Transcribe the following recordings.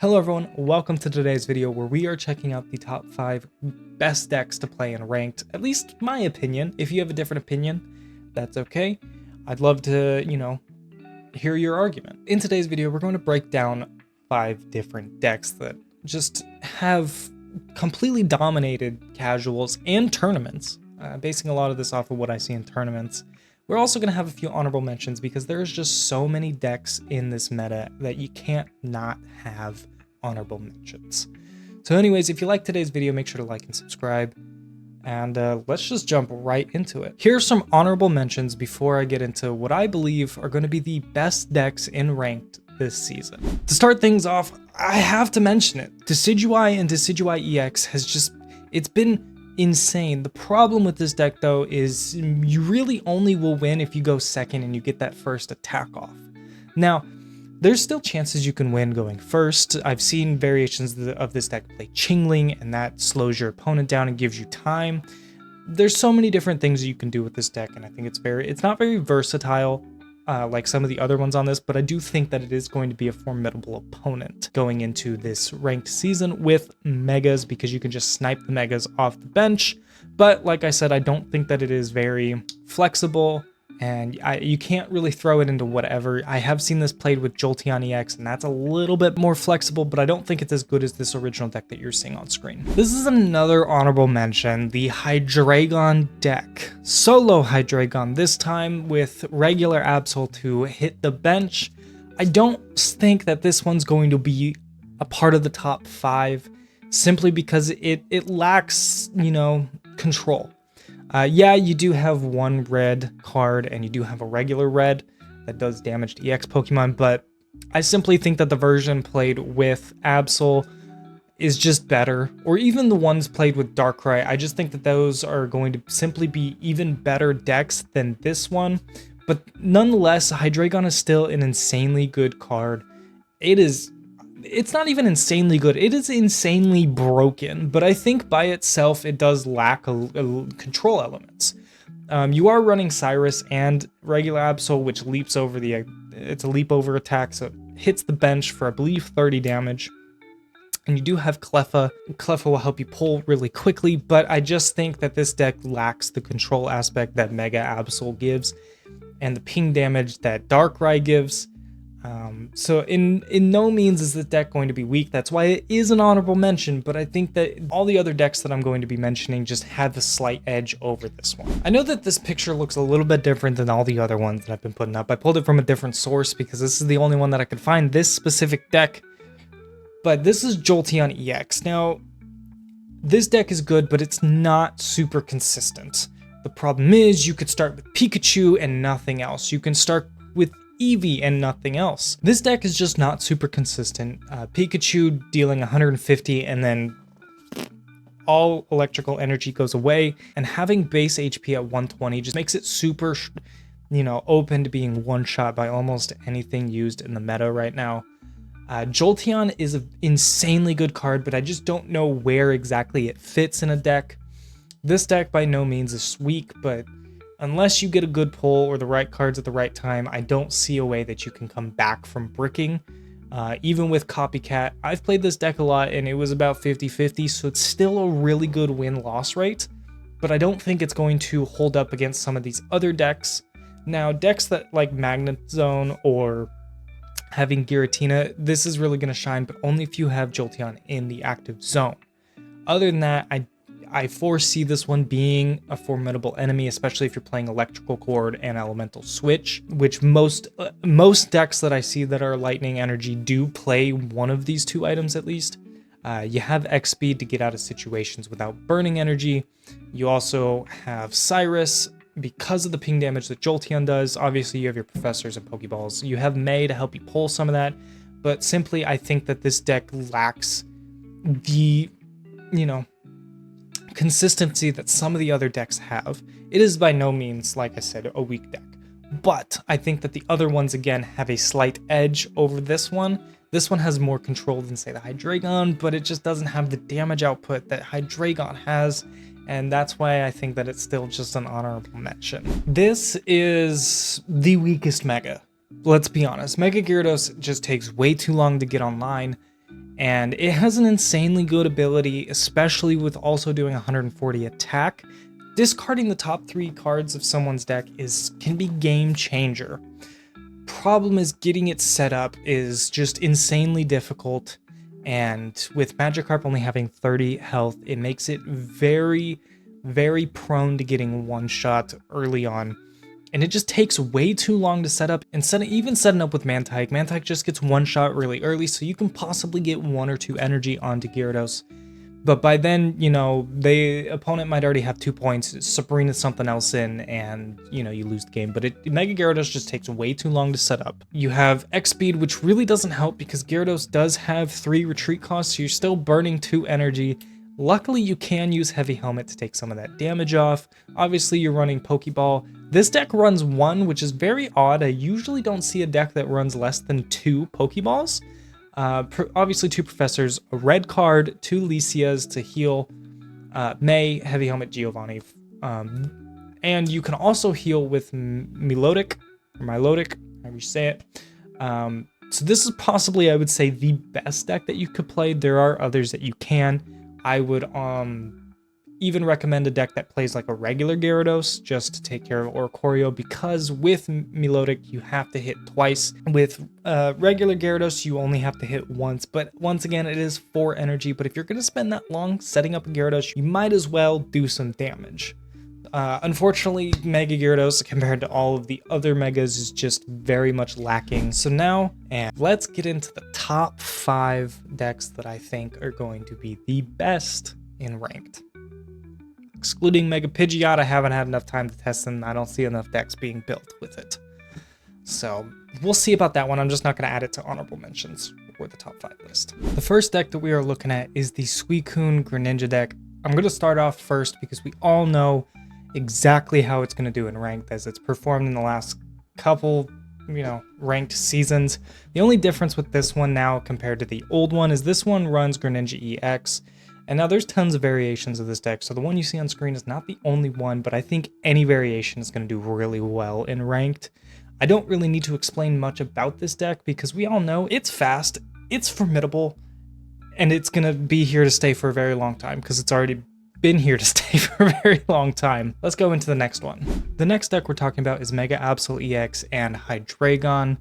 Hello everyone, welcome to today's video where we are checking out the top 5 best decks to play in ranked, at least my opinion. If you have a different opinion, that's okay. I'd love to, hear your argument. In today's video, we're going to break down 5 different decks that just have completely dominated casuals and tournaments, basing a lot of this off of what I see in tournaments. We're also going to have a few honorable mentions because there's just so many decks in this meta that you can't not have honorable mentions. So anyways, if you like today's video, make sure to like and subscribe, and let's just jump right into it. Here are some honorable mentions before I get into what I believe are going to be the best decks in ranked this season. To start things off, I have to mention it. Decidueye and Decidueye EX it's been insane. The problem with this deck though is you really only will win if you go second and you get that first attack off. Now, there's still chances you can win going first. I've seen variations of this deck play Chingling, and that slows your opponent down and gives you time. There's so many different things you can do with this deck, and I think it's not very versatile like some of the other ones on this, but I do think that it is going to be a formidable opponent going into this ranked season with Megas, because you can just snipe the Megas off the bench. But like I said, I don't think that it is very flexible, and you can't really throw it into whatever. I have seen this played with Jolteon EX, and that's a little bit more flexible, but I don't think it's as good as this original deck that you're seeing on screen. This is another honorable mention, the Hydreigon deck. Solo Hydreigon, this time with regular Absol to hit the bench. I don't think that this one's going to be a part of the top 5, simply because it lacks, control. Yeah, you do have one red card, and you do have a regular red that does damage to EX Pokemon, but I simply think that the version played with Absol is just better, or even the ones played with Darkrai. I just think that those are going to simply be even better decks than this one, but nonetheless, Hydreigon is still an insanely good card. It's not even insanely good, it is insanely broken, but I think by itself it does lack a control elements. You are running Cyrus and regular Absol, which leaps over it's a leap over attack, so it hits the bench for I believe 30 damage. And you do have Cleffa. Cleffa will help you pull really quickly, but I just think that this deck lacks the control aspect that Mega Absol gives, and the ping damage that Darkrai gives. So in no means is this deck going to be weak. That's why it is an honorable mention, but I think that all the other decks that I'm going to be mentioning just have a slight edge over this one. I know that this picture looks a little bit different than all the other ones that I've been putting up. I pulled it from a different source because this is the only one that I could find this specific deck, but this is Jolteon EX. Now, this deck is good, but it's not super consistent. The problem is you could start with Pikachu and nothing else. You can start with Eevee and nothing else. This deck is just not super consistent. Pikachu dealing 150 and then all electrical energy goes away, and having base HP at 120 just makes it super, open to being one-shot by almost anything used in the meta right now. Jolteon is an insanely good card, but I just don't know where exactly it fits in a deck. This deck by no means is weak, but unless you get a good pull or the right cards at the right time, I don't see a way that you can come back from bricking. Even with Copycat, I've played this deck a lot and it was about 50-50, so it's still a really good win-loss rate, but I don't think it's going to hold up against some of these other decks. Now, decks that like Magnet Zone or having Giratina, this is really going to shine, but only if you have Jolteon in the active zone. Other than that, I foresee this one being a formidable enemy, especially if you're playing Electrical Cord and Elemental Switch, which most decks that I see that are Lightning Energy do play one of these two items at least. You have X-Speed to get out of situations without burning energy. You also have Cyrus because of the ping damage that Jolteon does. Obviously, you have your Professors and Pokeballs. You have May to help you pull some of that, but simply I think that this deck lacks the, consistency that some of the other decks have. It is by no means, like I said, a weak deck, but I think that the other ones again have a slight edge over this one. This one has more control than say the Hydreigon, but it just doesn't have the damage output that Hydreigon has, and that's why I think that it's still just an honorable mention. This is the weakest Mega. Let's be honest, Mega Gyarados just takes way too long to get online, and it has an insanely good ability, especially with also doing 140 attack. Discarding the top 3 cards of someone's deck can be game changer. Problem is getting it set up is just insanely difficult, and with Magikarp only having 30 health, it makes it very, very prone to getting one-shot early on. And it just takes way too long to set up. Instead of even setting up with Mantike just gets one shot really early, so you can possibly get 1 or 2 energy onto Gyarados. But by then, you know, the opponent might already have 2 points, Sabrina something else in, and, you know, you lose the game. But Mega Gyarados just takes way too long to set up. You have X-Speed, which really doesn't help because Gyarados does have 3 retreat costs, so you're still burning 2 energy. Luckily, you can use Heavy Helmet to take some of that damage off. Obviously, you're running Pokeball. This deck runs 1, which is very odd. I usually don't see a deck that runs less than 2 Pokeballs. Obviously, 2 Professors, a red card, 2 Lysias to heal May, Heavy Helmet, Giovanni. And you can also heal with Milotic, or Milotic, however you say it. So this is possibly, I would say, the best deck that you could play. There are others that you can. I would even recommend a deck that plays like a regular Gyarados just to take care of Oricorio, because with Milotic you have to hit twice. With regular Gyarados you only have to hit once, but once again it is 4 energy. But if you're going to spend that long setting up a Gyarados, you might as well do some damage. Unfortunately, Mega Gyarados compared to all of the other Megas is just very much lacking. So now, and let's get into the top 5 decks that I think are going to be the best in Ranked. Excluding Mega Pidgeot, I haven't had enough time to test them. I don't see enough decks being built with it. So we'll see about that one. I'm just not going to add it to honorable mentions or the top 5 list. The first deck that we are looking at is the Suicune Greninja deck. I'm going to start off first because we all know exactly how it's going to do in Ranked as it's performed in the last couple, Ranked seasons. The only difference with this one now compared to the old one is this one runs Greninja EX. And now there's tons of variations of this deck, so the one you see on screen is not the only one, but I think any variation is going to do really well in Ranked. I don't really need to explain much about this deck because we all know it's fast, it's formidable, and it's going to be here to stay for a very long time because it's already been here to stay for a very long time. Let's go into the next one. The next deck we're talking about is Mega Absol EX and Hydreigon.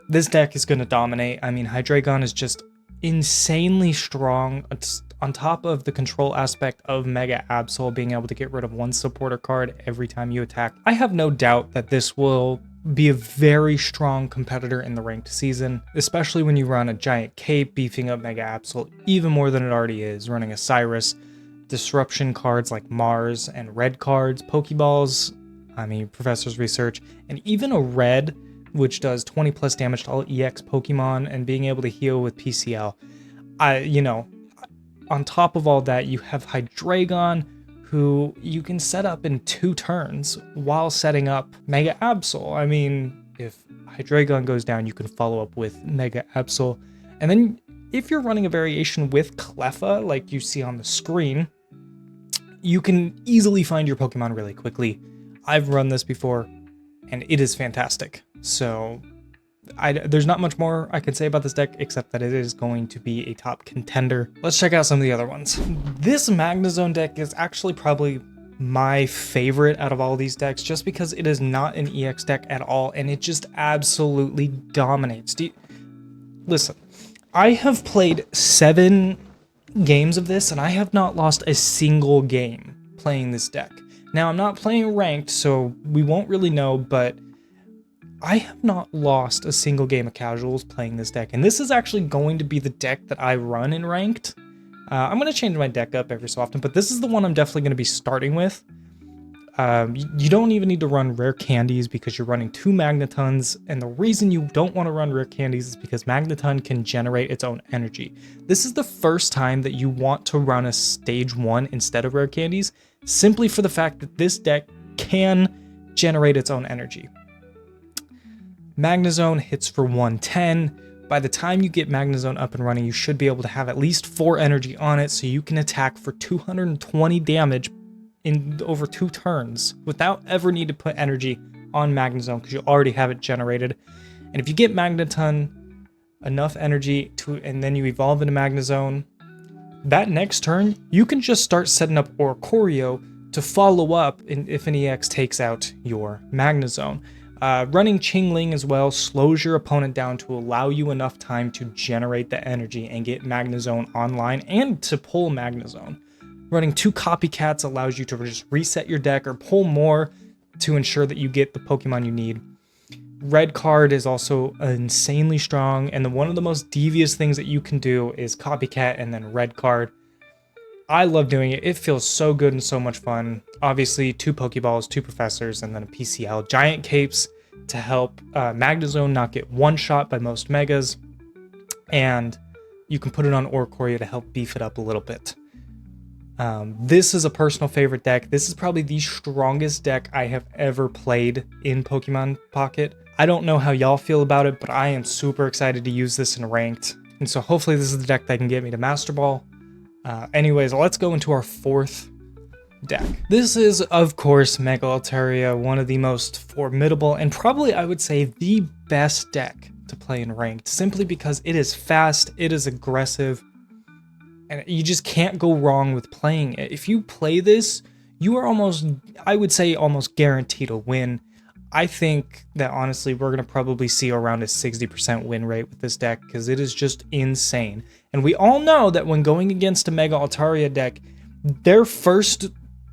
This deck is going to dominate. I mean, Hydreigon is just insanely strong. It's on top of the control aspect of Mega Absol being able to get rid of 1 supporter card every time you attack. I have no doubt that this will be a very strong competitor in the Ranked season, especially when you run a Giant Cape, beefing up Mega Absol even more than it already is, running a Cyrus, disruption cards like Mars, and red cards, Pokeballs, Professor's Research, and even a red, which does 20 plus damage to all EX Pokemon, and being able to heal with PCL. On top of all that, you have Hydreigon, who you can set up in 2 turns while setting up Mega Absol. I mean, if Hydreigon goes down, you can follow up with Mega Absol. And then if you're running a variation with Cleffa, like you see on the screen, you can easily find your Pokemon really quickly. I've run this before, and it is fantastic. So there's not much more I can say about this deck except that it is going to be a top contender. Let's check out some of the other ones. This Magnezone deck is actually probably my favorite out of all these decks just because it is not an EX deck at all, and it just absolutely dominates. Listen, I have played 7 games of this, and I have not lost a single game playing this deck. Now, I'm not playing Ranked, so we won't really know, but I have not lost a single game of casuals playing this deck, and this is actually going to be the deck that I run in Ranked. I'm going to change my deck up every so often, but this is the one I'm definitely going to be starting with. You don't even need to run rare candies because you're running 2 Magnetons, and the reason you don't want to run rare candies is because Magneton can generate its own energy. This is the first time that you want to run a stage 1 instead of rare candies, simply for the fact that this deck can generate its own energy. Magnezone hits for 110. By the time you get Magnezone up and running, you should be able to have at least 4 energy on it, so you can attack for 220 damage in over 2 turns without ever need to put energy on Magnezone because you already have it generated. And if you get Magneton, enough energy to, and then you evolve into Magnezone. That next turn, you can just start setting up Oricorio to follow up if an EX takes out your Magnezone. Running Chingling as well slows your opponent down to allow you enough time to generate the energy and get Magnezone online and to pull Magnezone. Running 2 Copycats allows you to just reset your deck or pull more to ensure that you get the Pokemon you need. Red card is also insanely strong, and one of the most devious things that you can do is Copycat and then red card. I love doing it. It feels so good and so much fun. Obviously, 2 Pokeballs, 2 Professors, and then a PCL. Giant Capes to help Magnezone not get one-shot by most Megas. And you can put it on Oricorio to help beef it up a little bit. This is a personal favorite deck. This is probably the strongest deck I have ever played in Pokemon Pocket. I don't know how y'all feel about it, but I am super excited to use this in Ranked. And so hopefully this is the deck that can get me to Master Ball. Anyways, let's go into our 4th deck. This is, of course, Mega Altaria, one of the most formidable and probably, I would say, the best deck to play in Ranked, simply because it is fast, it is aggressive, and you just can't go wrong with playing it. If you play this, you are almost, I would say, almost guaranteed to win. I think that honestly, we're going to probably see around a 60% win rate with this deck because it is just insane. And we all know that when going against a Mega Altaria deck, their first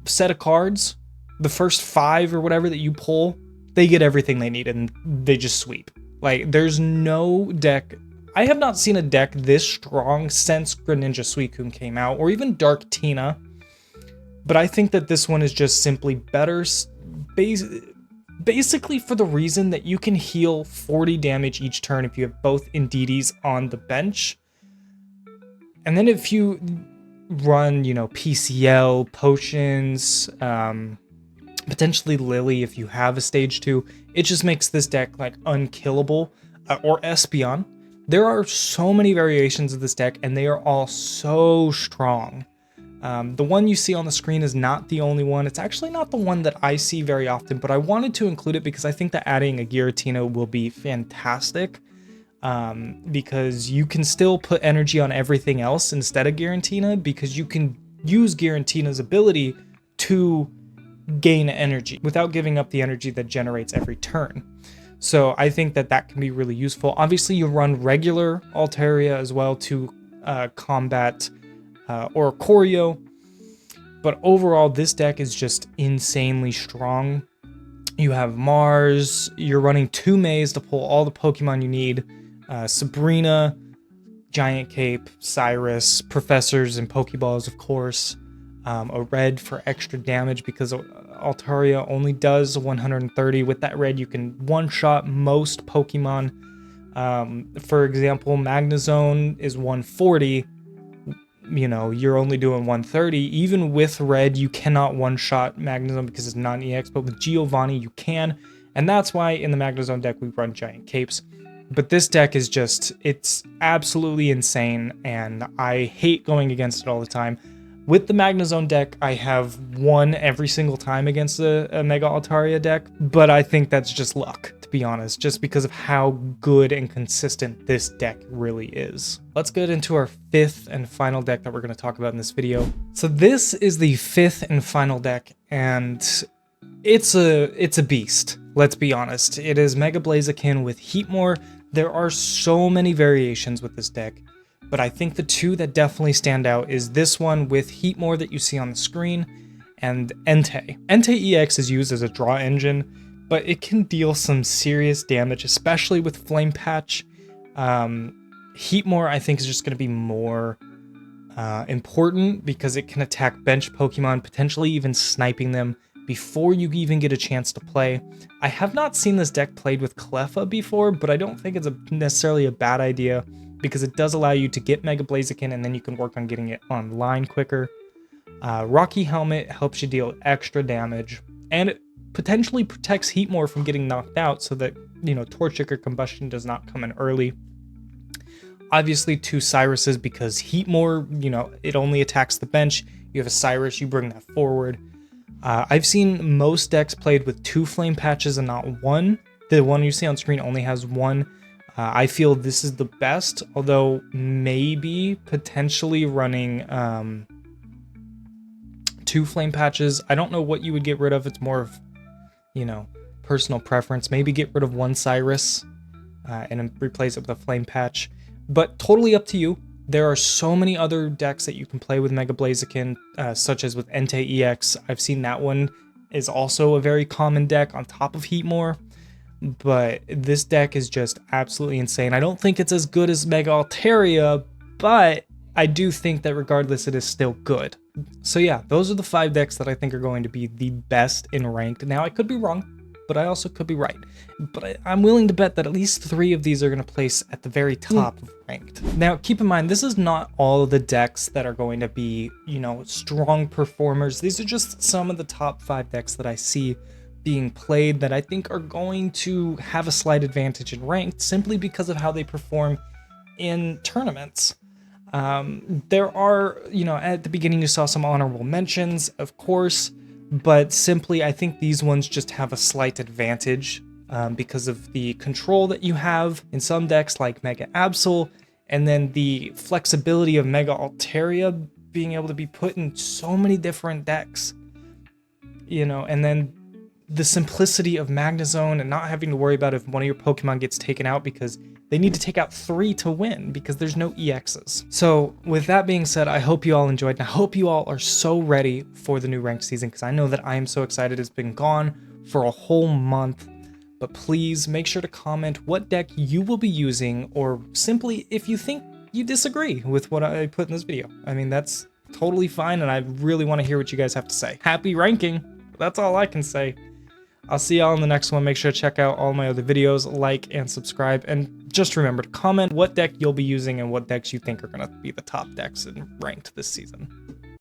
set of cards, the first 5 or whatever that you pull, they get everything they need and they just sweep. Like, there's no deck. I have not seen a deck this strong since Greninja Suicune came out, or even Dark Tina. But I think that this one is just simply better, basically for the reason that you can heal 40 damage each turn if you have both Indeedee on the bench. And then if you run, PCL, potions, potentially Lily if you have a stage 2, it just makes this deck like unkillable, or Espeon. There are so many variations of this deck, and they are all so strong. The one you see on the screen is not the only one. It's actually not the one that I see very often, but I wanted to include it because I think that adding a Giratina will be fantastic. Because you can still put energy on everything else instead of Giratina, because you can use Giratina's ability to gain energy without giving up the energy that generates every turn. So I think that that can be really useful. Obviously, you run regular Altaria as well to combat Oricorio, but overall, this deck is just insanely strong. You have Mars, you're running 2 Mays to pull all the Pokemon you need, Sabrina, Giant Cape, Cyrus, Professors, and Pokeballs, of course. A red for extra damage because Altaria only does 130. With that red, you can one-shot most Pokemon. For example, Magnezone is 140. You're only doing 130. Even with red, you cannot one-shot Magnezone because it's not an EX, but with Giovanni, you can. And that's why in the Magnezone deck, we run Giant Capes. But this deck is just, it's absolutely insane, and I hate going against it all the time. With the Magnezone deck, I have won every single time against a Mega Altaria deck, but I think that's just luck, to be honest, just because of how good and consistent this deck really is. Let's get into our 5th and final deck that we're going to talk about in this video. So this is the 5th and final deck, and it's a beast, let's be honest. It is Mega Blaziken with Heatmor. There are so many variations with this deck, but I think the 2 that definitely stand out is this one with Heatmor that you see on the screen, and Entei. Entei EX is used as a draw engine, but it can deal some serious damage, especially with Flame Patch. Heatmor, I think, is just going to be more important because it can attack bench Pokemon, potentially even sniping them before you even get a chance to play. I have not seen this deck played with Cleffa before, but I don't think it's necessarily a bad idea because it does allow you to get Mega Blaziken and then you can work on getting it online quicker. Rocky Helmet helps you deal extra damage, and it potentially protects Heatmor from getting knocked out so that, Torchic or Combustion does not come in early. Obviously 2 Cyruses because Heatmor, it only attacks the bench. You have a Cyrus, you bring that forward. I've seen most decks played with 2 Flame Patches and not 1. The one you see on screen only has 1. I feel this is the best, although maybe potentially running 2 flame patches. I don't know what you would get rid of. It's more of, personal preference. Maybe get rid of 1 Cyrus and then replace it with a flame patch, but totally up to you. There are so many other decks that you can play with Mega Blaziken, such as with Entei EX. I've seen that one is also a very common deck on top of Heatmor. But this deck is just absolutely insane. I don't think it's as good as Mega Altaria, but I do think that regardless, it is still good. So yeah, those are the 5 decks that I think are going to be the best in Ranked. Now, I could be wrong, but I also could be right. But I'm willing to bet that at least 3 of these are going to place at the very top of Ranked. Now, keep in mind, this is not all of the decks that are going to be, strong performers. These are just some of the top 5 decks that I see being played that I think are going to have a slight advantage in Ranked simply because of how they perform in tournaments. There are, at the beginning you saw some honorable mentions, of course, but simply I think these ones just have a slight advantage because of the control that you have in some decks like Mega Absol, and then the flexibility of Mega Altaria being able to be put in so many different decks, and then the simplicity of Magnezone and not having to worry about if one of your Pokemon gets taken out, because they need to take out 3 to win because there's no EXs. So with that being said, I hope you all enjoyed, and I hope you all are so ready for the new ranked season, because I know that I am so excited. It's been gone for a whole month, but please make sure to comment what deck you will be using, or simply if you think you disagree with what I put in this video. I mean, that's totally fine, and I really want to hear what you guys have to say. Happy ranking! That's all I can say. I'll see y'all in the next one. Make sure to check out all my other videos, like and subscribe, and just remember to comment what deck you'll be using and what decks you think are going to be the top decks in Ranked this season.